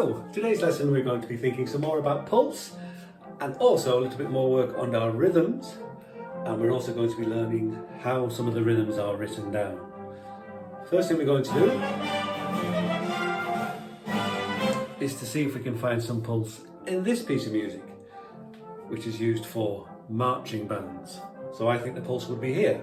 So, today's lesson we're going to be thinking some more about pulse and also a little bit more work on our rhythms, and we're also going to be learning how some of the rhythms are written down. First thing we're going to do is to see if we can find some pulse in this piece of music, which is used for marching bands. So I think the pulse would be here.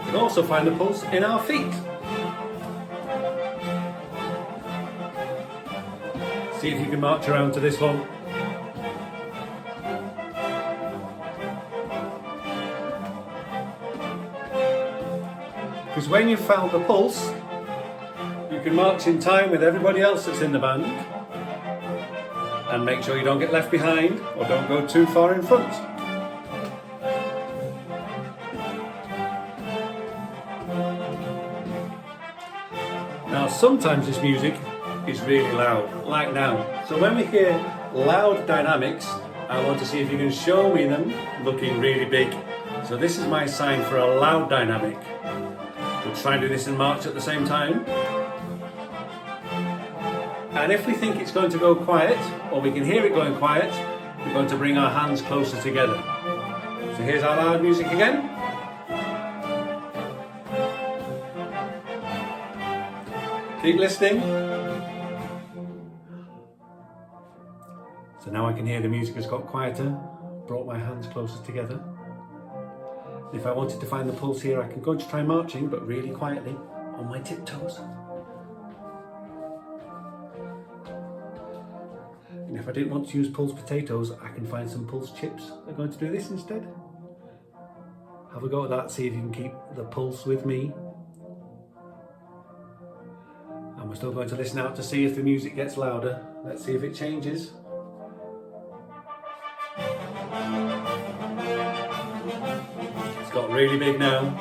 You can also find the pulse in our feet. See if you can march around to this one. Because when you've found the pulse, you can march in time with everybody else that's in the band and make sure you don't get left behind or don't go too far in front. Now sometimes this music is really loud, like now. So when we hear loud dynamics, I want to see if you can show me them looking really big. So this is my sign for a loud dynamic. We'll try and do this in march at the same time. And if we think it's going to go quiet, or we can hear it going quiet, we're going to bring our hands closer together. So here's our loud music again. Keep listening. So now I can hear the music has got quieter, brought my hands closer together. If I wanted to find the pulse here, I can go to try marching, but really quietly on my tiptoes. And if I didn't want to use pulse potatoes, I can find some pulse chips. I'm going to do this instead. Have a go at that, see if you can keep the pulse with me. And we're still going to listen out to see if the music gets louder. Let's see if it changes. It's got really big now.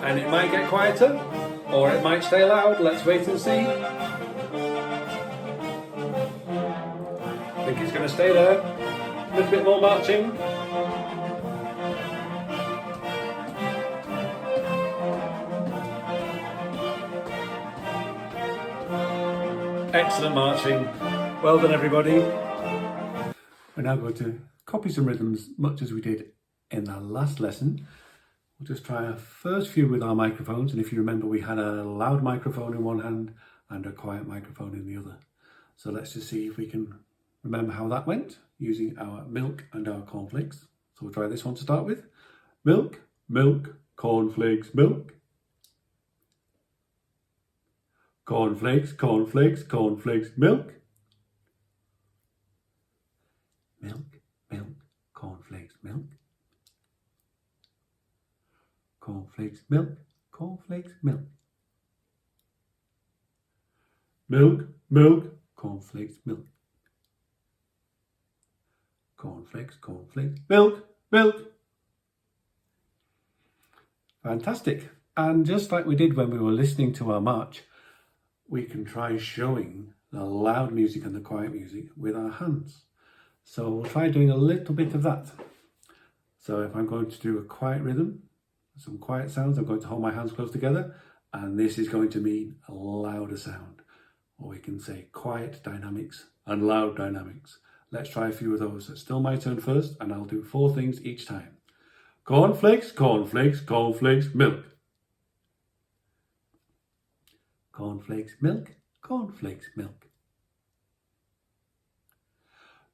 And it might get quieter, or it might stay loud. Let's wait and see. I think it's going to stay there. A little bit more marching. Excellent marching. Well done, everybody. We're now going to copy some rhythms, much as we did in the last lesson. We'll just try our first few with our microphones, and if you remember, we had a loud microphone in one hand and a quiet microphone in the other. So let's just see if we can remember how that went using our milk and our cornflakes. So we'll try this one to start with. Milk, milk, cornflakes, milk. Cornflakes, cornflakes, cornflakes, milk. Milk, milk, cornflakes, milk. Cornflakes, milk, cornflakes, milk. Milk, milk, cornflakes, milk. Cornflakes, cornflakes, milk, milk. Fantastic. And just like we did when we were listening to our march, we can try showing the loud music and the quiet music with our hands. So we'll try doing a little bit of that. So if I'm going to do a quiet rhythm, some quiet sounds, I'm going to hold my hands close together, and this is going to mean a louder sound. Or we can say quiet dynamics and loud dynamics. Let's try a few of those. It's still my turn first, and I'll do 4 things each time. Cornflakes, cornflakes, cornflakes, milk. Cornflakes, milk, cornflakes, milk.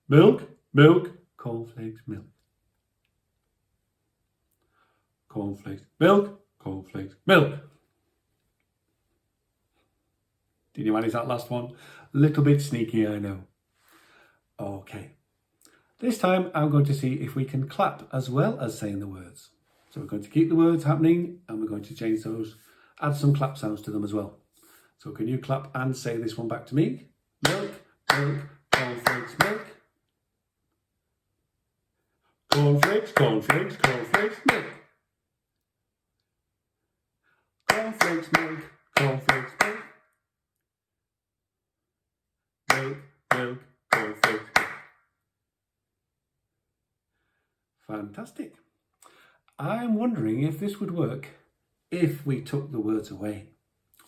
Milk, milk, cornflakes, milk. Cornflakes, milk, cornflakes, milk. Did you manage that last one? A little bit sneaky, I know. Okay. This time I'm going to see if we can clap as well as saying the words. So we're going to keep the words happening, and we're going to change those, add some clap sounds to them as well. So can you clap and say this one back to me? Milk, milk, cornflakes, milk. Cornflakes, cornflakes, cornflakes, milk. Cornflakes, milk, cornflakes, milk. Milk, milk, cornflakes, milk. Fantastic. I'm wondering if this would work if we took the words away.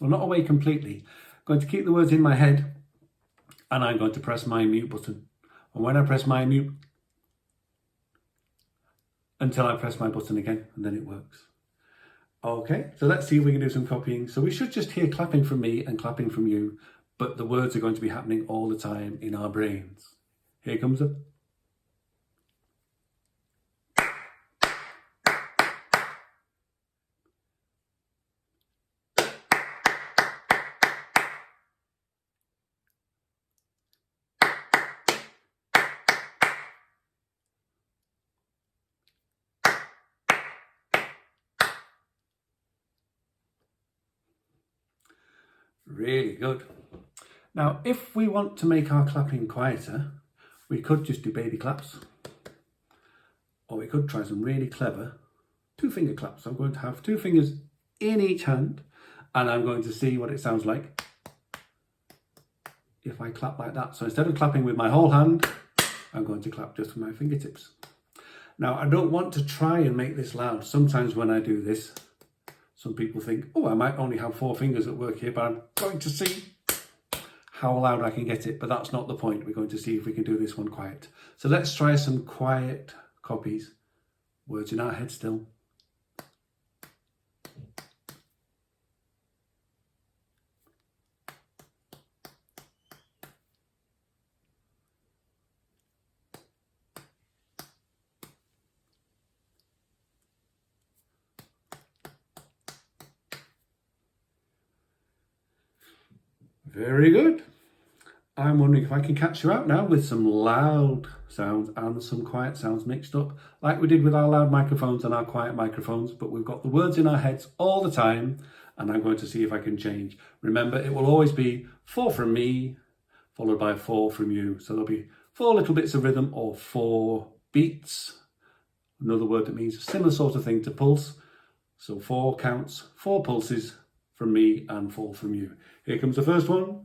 Well, not away completely. I'm going to keep the words in my head and I'm going to press my mute button. And when I press my mute, until I press my button again, and then it works. Okay, so let's see if we can do some copying. So we should just hear clapping from me and clapping from you, but the words are going to be happening all the time in our brains. Here comes it. Really good. Now, if we want to make our clapping quieter, we could just do baby claps, or we could try some really clever 2-finger claps. I'm going to have 2 fingers in each hand, and I'm going to see what it sounds like if I clap like that. So instead of clapping with my whole hand, I'm going to clap just with my fingertips. Now, I don't want to try and make this loud. Sometimes when I do this, some people think, oh, I might only have 4 fingers at work here, but I'm going to see how loud I can get it. But that's not the point. We're going to see if we can do this one quiet. So let's try some quiet copies. Words in our head still. Very good. I'm wondering if I can catch you out now with some loud sounds and some quiet sounds mixed up, like we did with our loud microphones and our quiet microphones, but we've got the words in our heads all the time, and I'm going to see if I can change. Remember, it will always be 4 from me, followed by 4 from you. So there'll be 4 little bits of rhythm or 4 beats. Another word that means a similar sort of thing to pulse. So 4 counts, 4 pulses from me and 4 from you. Here comes the first one.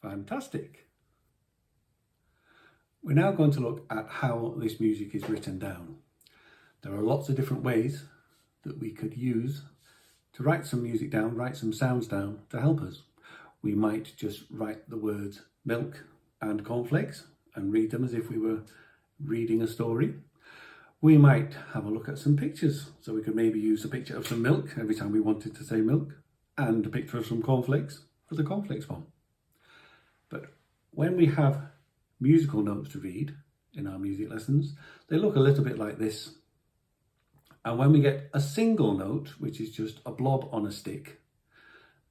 Fantastic. We're now going to look at how this music is written down. There are lots of different ways that we could use to write some music down, write some sounds down to help us. We might just write the words milk and cornflakes and read them as if we were reading a story. We might have a look at some pictures. So we could maybe use a picture of some milk every time we wanted to say milk, and a picture of some cornflakes for the cornflakes one. But when we have musical notes to read in our music lessons, they look a little bit like this. And when we get a single note, which is just a blob on a stick,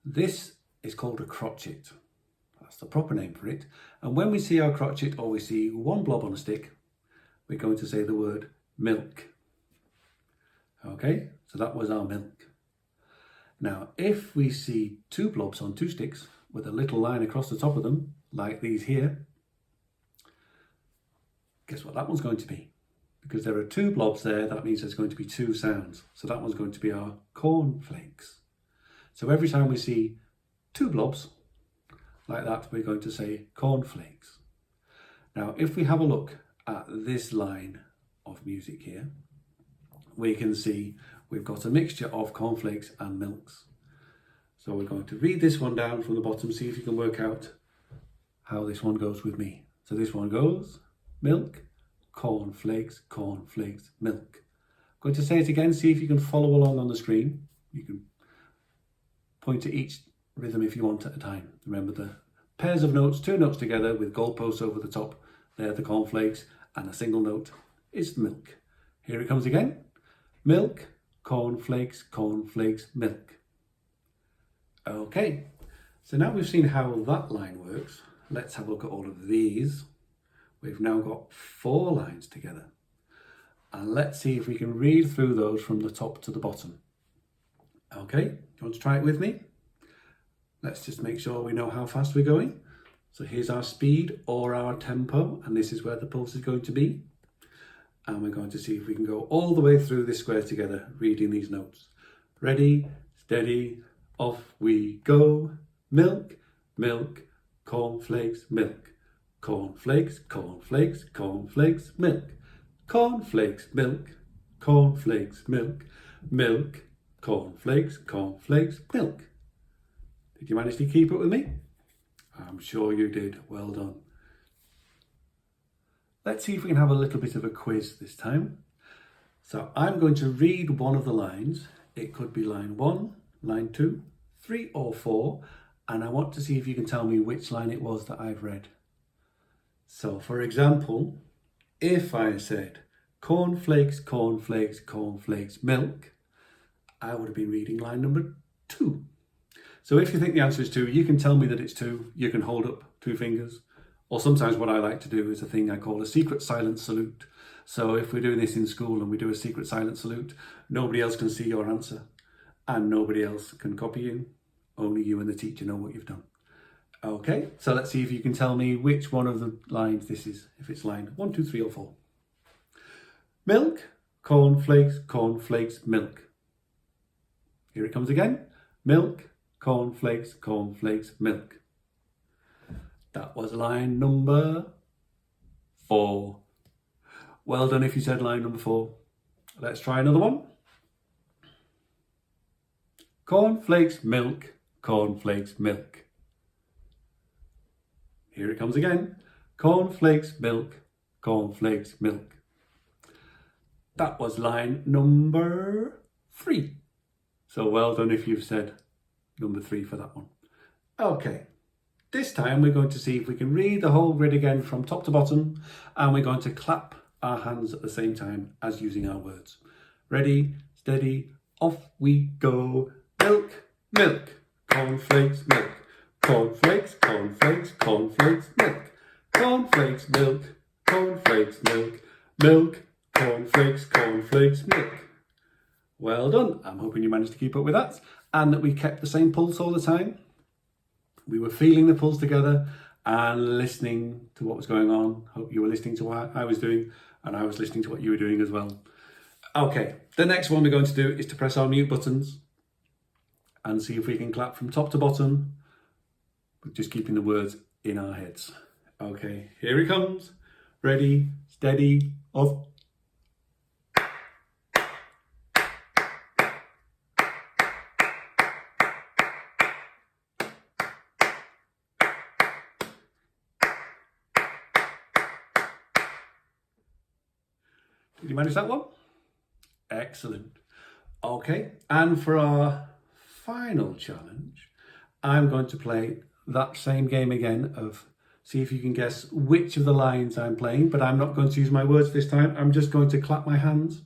this is called a crotchet. That's the proper name for it. And when we see our crotchet, or we see one blob on a stick, we're going to say the word milk. Okay, so that was our milk. Now, if we see 2 blobs on 2 sticks with a little line across the top of them, like these here, guess what that one's going to be? Because there are 2 blobs there, that means there's going to be 2 sounds. So that one's going to be our cornflakes. So every time we see 2 blobs like that, we're going to say cornflakes. Now, if we have a look at this line of music here, we can see we've got a mixture of cornflakes and milks. So we're going to read this one down from the bottom, see if you can work out how this one goes with me. So this one goes milk, cornflakes, cornflakes, milk. I'm going to say it again, see if you can follow along on the screen. You can point to each rhythm if you want at a time. Remember the pairs of notes, 2 notes together with goalposts over the top. They're the cornflakes, and a single note is the milk. Here it comes again. Milk, cornflakes, cornflakes, milk. Okay, so now we've seen how that line works. Let's have a look at all of these. We've now got 4 lines together. And let's see if we can read through those from the top to the bottom. Okay, you want to try it with me? Let's just make sure we know how fast we're going. So here's our speed or our tempo, and this is where the pulse is going to be. And we're going to see if we can go all the way through this square together, reading these notes. Ready, steady, off we go. Milk, milk, cornflakes, milk. Cornflakes, cornflakes, cornflakes, milk. Cornflakes, milk, cornflakes, milk. Milk, cornflakes, cornflakes, milk. Did you manage to keep up with me? I'm sure you did. Well done. Let's see if we can have a little bit of a quiz this time. So I'm going to read one of the lines. It could be line 1, line 2, 3 or 4. And I want to see if you can tell me which line it was that I've read. So for example, if I said cornflakes, cornflakes, cornflakes, milk, I would have been reading line number 2. So if you think the answer is 2, you can tell me that it's 2. You can hold up 2 fingers. Or sometimes what I like to do is a thing I call a secret silent salute. So if we're doing this in school and we do a secret silent salute, nobody else can see your answer and nobody else can copy you. Only you and the teacher know what you've done. Okay, so let's see if you can tell me which one of the lines this is. If it's line 1, 2, 3 or 4. Milk, cornflakes, cornflakes, milk. Here it comes again. Milk, cornflakes, cornflakes, milk. That was line number 4. Well done if you said line number 4. Let's try another one. Cornflakes, milk, cornflakes, milk. Here it comes again. Cornflakes, milk, cornflakes, milk. That was line number 3. So well done if you've said number 3 for that one. Okay, this time we're going to see if we can read the whole grid again from top to bottom, and we're going to clap our hands at the same time as using our words. Ready, steady, off we go. Milk, milk, cornflakes, milk. Cornflakes, cornflakes, cornflakes, milk. Cornflakes, milk, cornflakes, milk. Milk, cornflakes, cornflakes, milk. Well done. I'm hoping you managed to keep up with that and that we kept the same pulse all the time. We were feeling the pulse together and listening to what was going on. Hope you were listening to what I was doing and I was listening to what you were doing as well. Okay, the next one we're going to do is to press our mute buttons and see if we can clap from top to bottom, with just keeping the words in our heads. Okay, here it comes. Ready, steady, off. Did you manage that one? Excellent. Okay, and for our final challenge, I'm going to play that same game again of see if you can guess which of the lines I'm playing, but I'm not going to use my words this time. I'm just going to clap my hands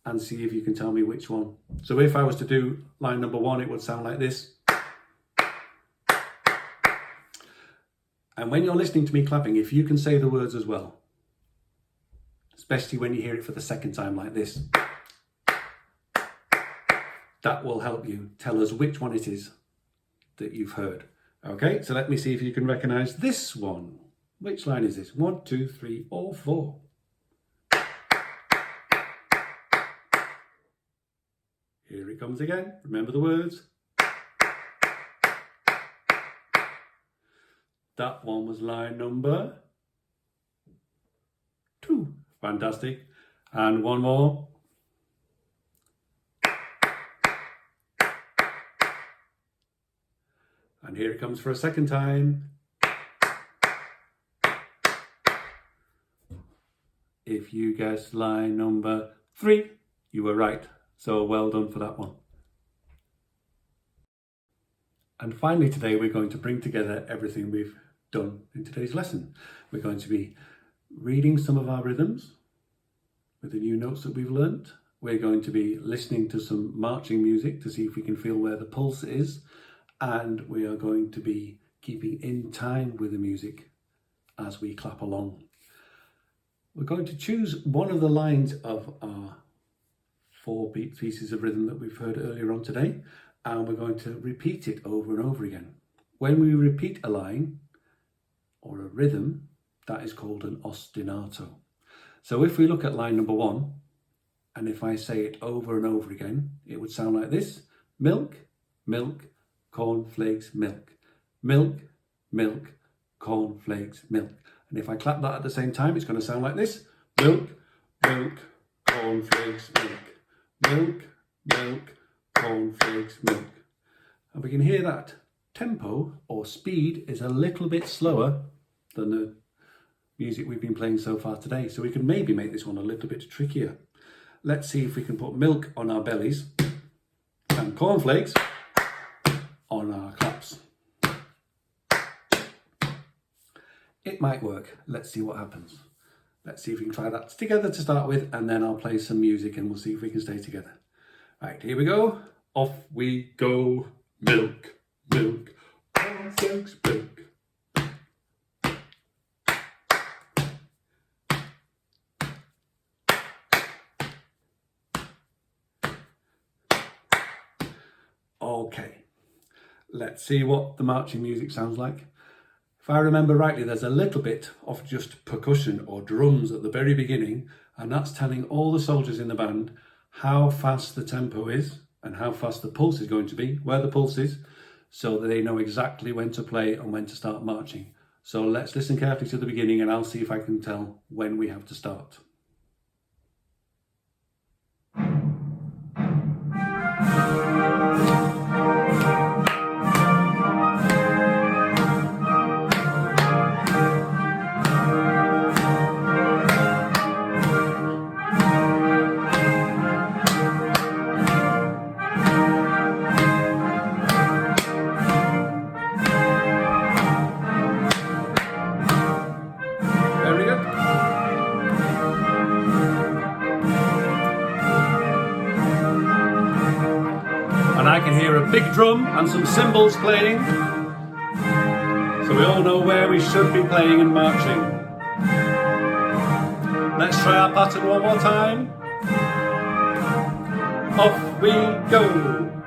and see if you can tell me which one. So if I was to do line number 1, it would sound like this. And when you're listening to me clapping, if you can say the words as well, especially when you hear it for the second time like this, that will help you tell us which one it is that you've heard. Okay, so let me see if you can recognize this one. Which line is this? 1, 2, 3, or 4? Here it comes again. Remember the words. That one was line number 2. Fantastic. And one more. And here it comes for a second time. If you guessed line number 3, you were right. So well done for that one. And finally today we're going to bring together everything we've done in today's lesson. We're going to be reading some of our rhythms with the new notes that we've learnt. We're going to be listening to some marching music to see if we can feel where the pulse is. And we are going to be keeping in time with the music as we clap along. We're going to choose one of the lines of our 4 beat pieces of rhythm that we've heard earlier on today, and we're going to repeat it over and over again. When we repeat a line, or a rhythm, that is called an ostinato. So if we look at line number 1, and if I say it over and over again, it would sound like this: milk, milk, cornflakes, milk, milk, milk, cornflakes, milk. And if I clap that at the same time, it's going to sound like this: milk, milk, cornflakes, milk, milk, milk, cornflakes, milk. And we can hear that tempo or speed is a little bit slower than the music we've been playing so far today. So we can maybe make this one a little bit trickier. Let's see if we can put milk on our bellies and cornflakes on our claps. It might work. Let's see what happens. Let's see if we can try that together to start with, and then I'll play some music and we'll see if we can stay together. Right, here we go. Off we go. Milk, milk, cornflakes, milk. Okay, let's see what the marching music sounds like. If I remember rightly, there's a little bit of just percussion or drums at the very beginning, and that's telling all the soldiers in the band how fast the tempo is and how fast the pulse is going to be, where the pulse is, so that they know exactly when to play and when to start marching. So let's listen carefully to the beginning and I'll see if I can tell when we have to start. Very good. And I can hear a big drum and some cymbals playing. So we all know where we should be playing and marching. Let's try our pattern one more time. Off we go.